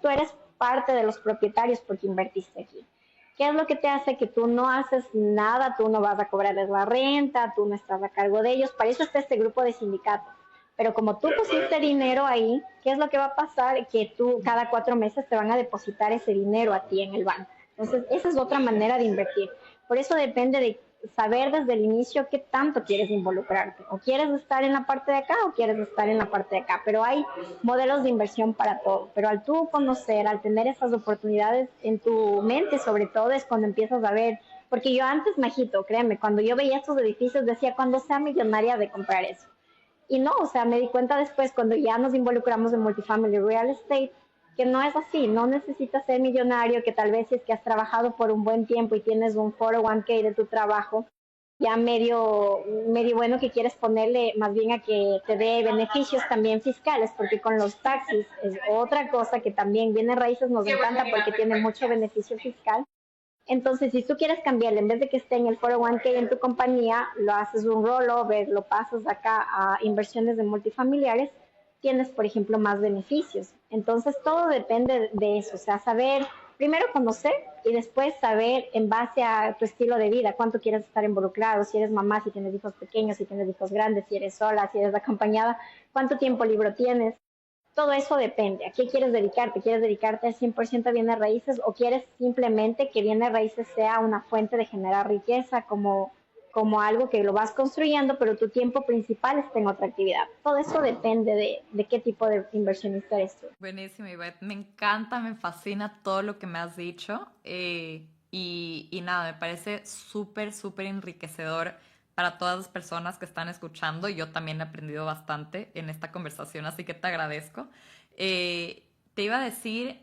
tú eres parte de los propietarios porque invertiste aquí. ¿Qué es lo que te hace que tú no haces nada? Tú no vas a cobrarles la renta, tú no estás a cargo de ellos. Para eso está este grupo de sindicatos. Pero como tú pusiste dinero ahí, ¿qué es lo que va a pasar? Que tú cada 4 meses te van a depositar ese dinero a ti en el banco. Entonces, esa es otra manera de invertir. Por eso depende de saber desde el inicio qué tanto quieres involucrarte. O quieres estar en la parte de acá o quieres estar en la parte de acá. Pero hay modelos de inversión para todo. Pero al tú conocer, al tener esas oportunidades en tu mente, sobre todo, es cuando empiezas a ver. Porque yo antes, Majito, créeme, cuando yo veía estos edificios decía, cuando sea millonaria de comprar eso. Y no, o sea, me di cuenta después cuando ya nos involucramos en multifamily real estate, que no es así, no necesitas ser millonario, que tal vez si es que has trabajado por un buen tiempo y tienes un 401k de tu trabajo, ya medio bueno que quieres ponerle más bien a que te dé beneficios también fiscales, porque con los taxis es otra cosa que también bienes raíces nos encanta porque tiene mucho beneficio fiscal. Entonces, si tú quieres cambiarle, en vez de que esté en el 401k en tu compañía, lo haces un rollover, lo pasas acá a inversiones de multifamiliares, tienes, por ejemplo, más beneficios. Entonces, todo depende de eso, o sea, saber, primero conocer y después saber en base a tu estilo de vida, cuánto quieres estar involucrado, si eres mamá, si tienes hijos pequeños, si tienes hijos grandes, si eres sola, si eres acompañada, cuánto tiempo libre tienes. Todo eso depende. ¿A qué quieres dedicarte? ¿Quieres dedicarte al 100% a bienes raíces o quieres simplemente que bienes raíces sea una fuente de generar riqueza como algo que lo vas construyendo, pero tu tiempo principal está en otra actividad? Todo eso depende de qué tipo de inversionista eres tú.
Buenísimo, Ivette. Me encanta, me fascina todo lo que me has dicho. Y nada, me parece súper, súper enriquecedor para todas las personas que están escuchando. Yo también he aprendido bastante en esta conversación, así que te agradezco. Te iba a decir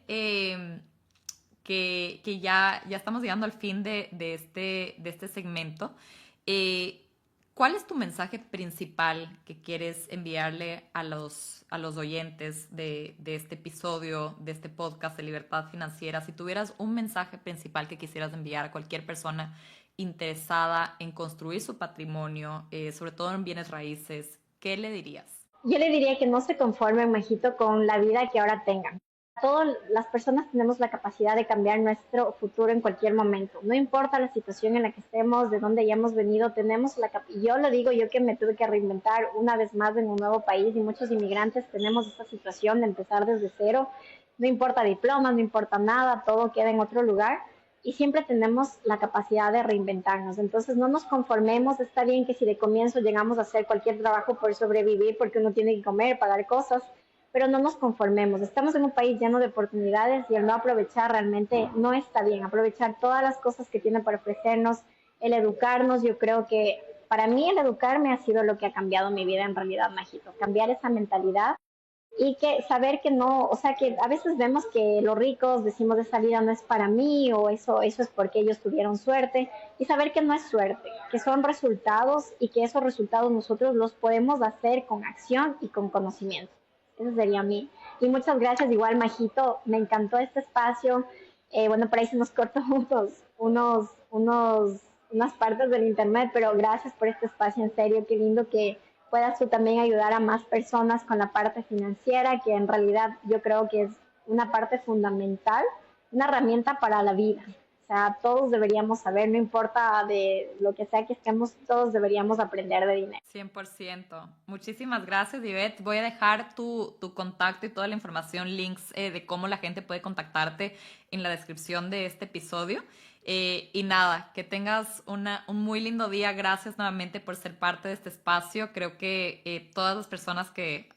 que ya estamos llegando al fin de este segmento. Eh, ¿Cuál es tu mensaje principal que quieres enviarle a los oyentes de este episodio, de este podcast de Libertad Financiera? Si tuvieras un mensaje principal que quisieras enviar a cualquier persona interesada en construir su patrimonio, sobre todo en bienes raíces, ¿qué le dirías?
Yo le diría que no se conformen, Majito, con la vida que ahora tengan. Todas las personas tenemos la capacidad de cambiar nuestro futuro en cualquier momento. No importa la situación en la que estemos, de dónde hayamos venido, tenemos y yo lo digo, yo que me tuve que reinventar una vez más en un nuevo país y muchos inmigrantes tenemos esta situación de empezar desde cero. No importa diplomas, no importa nada, todo queda en otro lugar y siempre tenemos la capacidad de reinventarnos. Entonces no nos conformemos, está bien que si de comienzo llegamos a hacer cualquier trabajo por sobrevivir, porque uno tiene que comer, pagar cosas, pero no nos conformemos. Estamos en un país lleno de oportunidades y el no aprovechar realmente no está bien. Aprovechar todas las cosas que tiene para ofrecernos, el educarnos, yo creo que para mí el educarme ha sido lo que ha cambiado mi vida en realidad, Majito. Cambiar esa mentalidad y que saber que no, o sea, que a veces vemos que los ricos decimos esa vida no es para mí o eso es porque ellos tuvieron suerte y saber que no es suerte, que son resultados y que esos resultados nosotros los podemos hacer con acción y con conocimiento. Eso sería a mí. Y muchas gracias igual, Majito, me encantó este espacio. Bueno, por ahí se nos cortó unas partes del internet, pero gracias por este espacio, en serio, qué lindo que puedas tú también ayudar a más personas con la parte financiera, que en realidad yo creo que es una parte fundamental, una herramienta para la vida. O sea, todos deberíamos saber, no importa de lo que sea que estemos, todos deberíamos aprender de dinero.
100%. Muchísimas gracias, Ivette. Voy a dejar tu contacto y toda la información, links de cómo la gente puede contactarte en la descripción de este episodio. Y nada, que tengas un muy lindo día. Gracias nuevamente por ser parte de este espacio. Creo que todas las personas que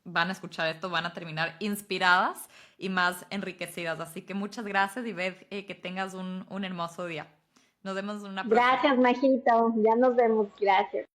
van a escuchar esto van a terminar inspiradas y más enriquecidas. Así que muchas gracias, Ivette. Que tengas un hermoso día. Nos vemos en una próxima.
Gracias, Majito. Ya nos vemos. Gracias.